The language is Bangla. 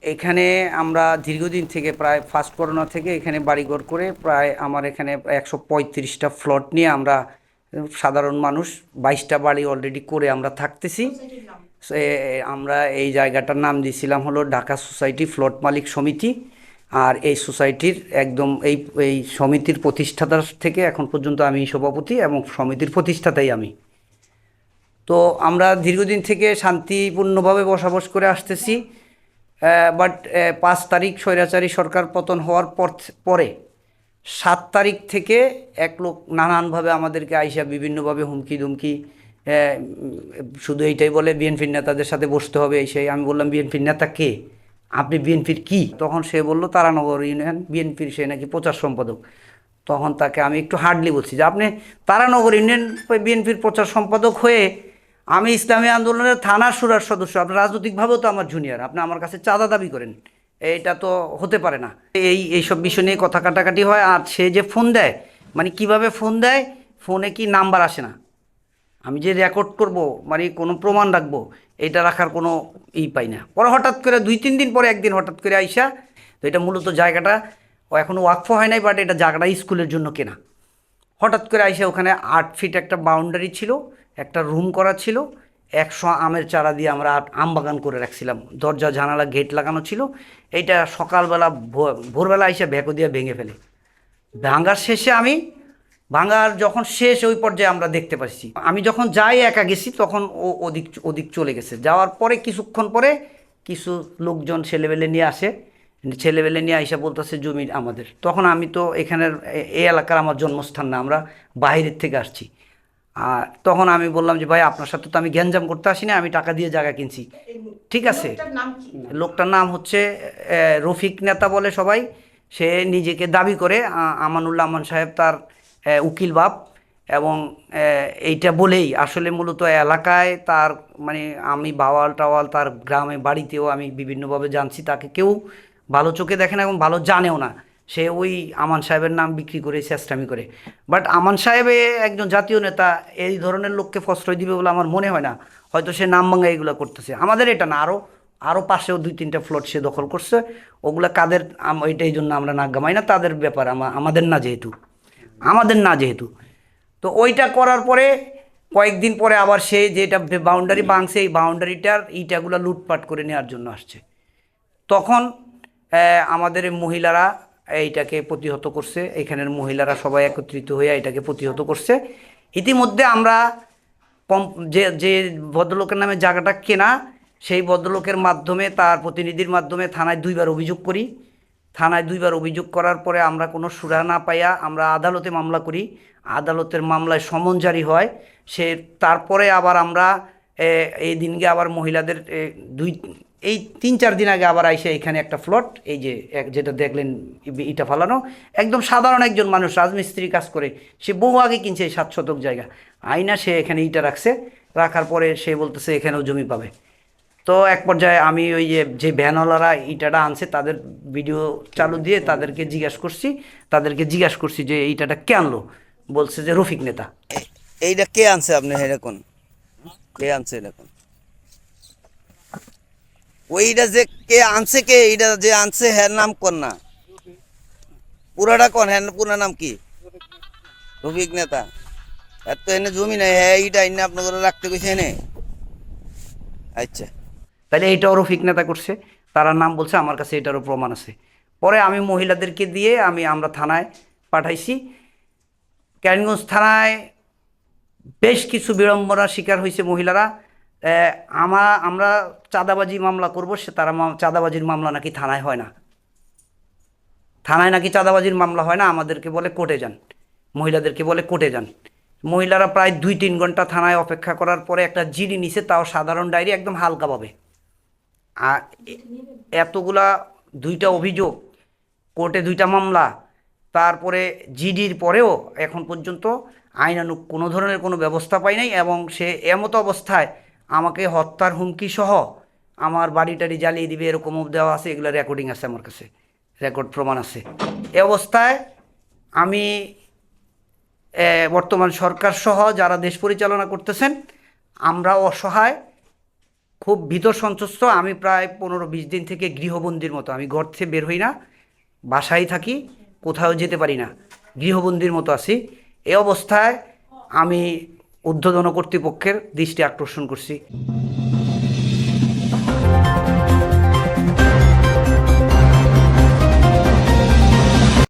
এখানে আমরা দীর্ঘদিন থেকে প্রায় ফার্স্ট করোনা থেকে এখানে বাড়িঘর করে প্রায় আমার এখানে 135টা প্লট নিয়ে আমরা সাধারণ মানুষ 22টা বাড়ি অলরেডি করে আমরা থাকতেছি। আমরা এই জায়গাটার নাম দিয়েছিলাম হলো ঢাকা সোসাইটি প্লট মালিক সমিতি। আর এই সোসাইটির একদম এই সমিতির প্রতিষ্ঠাতা থেকে এখন পর্যন্ত আমি সভাপতি এবং সমিতির প্রতিষ্ঠাতাই আমি। তো আমরা দীর্ঘদিন থেকে শান্তিপূর্ণভাবে বসবাস করে আসতেছি। বাট 5 তারিখ স্বৈরাচারী সরকার পতন হওয়ার পরে 7 তারিখ থেকে এক লোক নানানভাবে আমাদেরকে আইসা বিভিন্নভাবে হুমকি ধুমকি, শুধু এইটাই বলে বিএনপির নেতাদের সাথে বসতে হবে। এই সেই আমি বললাম বিএনপির নেতা কে, আপনি বিএনপির কি? তখন সে বলল তারানগর ইউনিয়ন বিএনপির সে নাকি প্রচার সম্পাদক। তখন তাকে আমি একটু হার্ডলি বলছি যে আপনি তারানগর ইউনিয়ন বিএনপির প্রচার সম্পাদক হয়ে আমি ইসলামী আন্দোলনের থানার সুরার সদস্য, আপনার রাজনৈতিকভাবেও তো আমার জুনিয়র, আপনি আমার কাছে চাঁদা দাবি করেন, এইটা তো হতে পারে না। এইসব বিষয় নিয়ে কথা কাটাকাটি হয়। আর সে যে ফোন দেয়, মানে কিভাবে ফোন দেয়, ফোনে কি নাম্বার আসে না, আমি যে রেকর্ড করব মানে কোনো প্রমাণ রাখবো, এটা রাখার কোনো পাই না। পরে হঠাৎ করে 2-3 দিন পরে একদিন হঠাৎ করে আইসা, তো এটা মূলত জায়গাটা এখনও ওয়াকফ হয় নাই, বাট এটা জায়গাটা স্কুলের জন্য কেনা। হঠাৎ করে আইসা ওখানে 8 ফিট একটা বাউন্ডারি ছিল, একটা রুম করা ছিল, 100 আমের চারা দিয়ে আমরা আম বাগান করে রাখছিলাম, দরজা জানালা গেট লাগানো ছিল। এইটা সকালবেলা ভোরবেলা আইসা ভেকো দিয়ে ভেঙে ফেলে। ভাঙার শেষে ভাঙার যখন শেষ ওই পর্যায়ে আমরা দেখতে পাচ্ছি, আমি যখন যাই একা গেছি তখন ও ওদিক ওদিক চলে গেছে। যাওয়ার পরে কিছুক্ষণ পরে কিছু লোকজন ছেলেবেলে নিয়ে আসে, ছেলেবেলে নিয়ে আইসা বলতেছে জমি আমাদের। তখন আমি তো এখানের এই এলাকার আমার জন্মস্থান না, আমরা বাইরের থেকে আসছি। আর তখন আমি বললাম যে ভাই আপনার সাথে তো আমি গ্যাঞ্জাম করতে আসিনি, আমি টাকা দিয়ে জায়গা কিনছি। ঠিক আছে, লোকটার নাম হচ্ছে রফিক নেতা বলে সবাই। সে নিজেকে দাবি করে আমানুল্লাহ আমান সাহেব তার উকিল বাপ। এবং এইটা বলেই আসলে মূলত এলাকায় তার মানে আমি বাওয়াল টাওয়াল তার গ্রামে বাড়িতেও আমি বিভিন্নভাবে জানছি, তাকে কেউ ভালো চোখে দেখে না এবং ভালো জানেও না। সে ওই আমান সাহেবের নাম বিক্রি করে চেষ্টামি করে। বাট আমান সাহেব একজন জাতীয় নেতা, এই ধরনের লোককে প্রশ্রয় দিবে বলে আমার মনে হয় না। হয়তো সে নাম ভাঙা এইগুলো করতেছে, আমাদের এটা না, আরও আরও পাশেও 2-3টা প্লট সে দখল করছে। ওগুলা কাদের এটাই জন্য আমরা নাক গামাই না, তাদের ব্যাপার, আমাদের না যেহেতু, আমাদের না যেহেতু। তো ওইটা করার পরে কয়েকদিন পরে আবার সে যেটা বাউন্ডারি ভাঙছে এই বাউন্ডারিটার ইটাগুলো লুটপাট করে নেওয়ার জন্য আসছে। তখন আমাদের মহিলারা এইটাকে প্রতিহত করছে, এখানের মহিলারা সবাই একত্রিত হয়ে এটাকে প্রতিহত করছে। ইতিমধ্যে আমরা যে যে ভদ্রলোকের নামে জায়গাটা কেনা, সেই ভদ্রলোকের মাধ্যমে তার প্রতিনিধির মাধ্যমে থানায় 2বার অভিযোগ করি। থানায় 2বার অভিযোগ করার পরে আমরা কোনো সুরা না পাইয়া আমরা আদালতে মামলা করি। আদালতের মামলায় সমন জারি হয়। তারপরে আবার আমরা এই দিনকে আবার মহিলাদের এই 3-4 দিন আগে আবার আইসে এখানে একটা প্লট, এই যে যেটা দেখলেন ইটা ফালানো, একদম সাধারণ একজন মানুষ রাজমিস্ত্রি কাজ করে, সে বহু আগে কিনছে এই 7 শতক জায়গা, আইনা সে এখানে ইটা রাখছে। রাখার পরে সে বলতেছে এখানেও জমি পাবে। তো এক পর্যায়ে আমি ওই যে ভ্যানওয়ালারা ইটাটা আনছে তাদের ভিডিও চালু দিয়ে তাদেরকে জিজ্ঞাসা করছি যে ইটাটা কে আনলো। বলছে যে রফিক নেতা। এইটা কে আনছে আপনি এরকম, কে আনছে এরকম? ওইটা যে কে আনছে, কে এইটা যে আনছে হ্যাঁ নাম কোন না, পুরাটা কোন, হ্যাঁ পুরা নাম কি? রফিক নেতা। এত এনে জমি নাই, হ্যাঁ এইটা এনে আপনাদের রাখতে কইছে এনে। আচ্ছা, তাহলে এইটাও রফিক নেতা করছে, তারা নাম বলছে, আমার কাছে এটারও প্রমাণ আছে। পরে আমি মহিলাদেরকে দিয়ে আমরা থানায় পাঠাইছি। কেরানীগঞ্জ থানায় বেশ কিছু বিড়ম্বনার শিকার হয়েছে মহিলারা। আমরা চাঁদাবাজি মামলা করবো, তারা চাঁদাবাজির মামলা নাকি থানায় হয় না, থানায় নাকি চাঁদাবাজির মামলা হয় না, আমাদেরকে বলে কোর্টে যান, মহিলাদেরকে বলে কোর্টে যান। মহিলারা প্রায় 2-3 ঘন্টা থানায় অপেক্ষা করার পরে একটা জিডি নিছে, তাও সাধারণ ডায়েরি, একদম হালকাভাবে। আর এতগুলা 2টা অভিযোগ, কোর্টে 2টা মামলা, তারপরে জিডির পরেও এখন পর্যন্ত আইনানুগ কোনো ধরনের কোনো ব্যবস্থা পাই নাই। এবং সে এমতো অবস্থায় আমাকে হত্যার হুমকি সহ আমার বাড়ি টাড়ি জ্বালিয়ে দিবে এরকমও দেওয়া আছে, এগুলো রেকর্ডিং আছে আমার কাছে, রেকর্ড প্রমাণ আছে। এ অবস্থায় আমি বর্তমান সরকার সহ যারা দেশ পরিচালনা করতেছেন আমরা অসহায়, খুব ভীত সন্ত্রস্ত। আমি প্রায় 15-20 দিন থেকে গৃহবন্দির মতো, আমি ঘর থেকে বের হই না, বাসায় থাকি, কোথাও যেতে পারি না, গৃহবন্দির মতো আছি। এই অবস্থায় আমি ঊর্ধ্বতন কর্তৃপক্ষের দৃষ্টি আকর্ষণ করছি।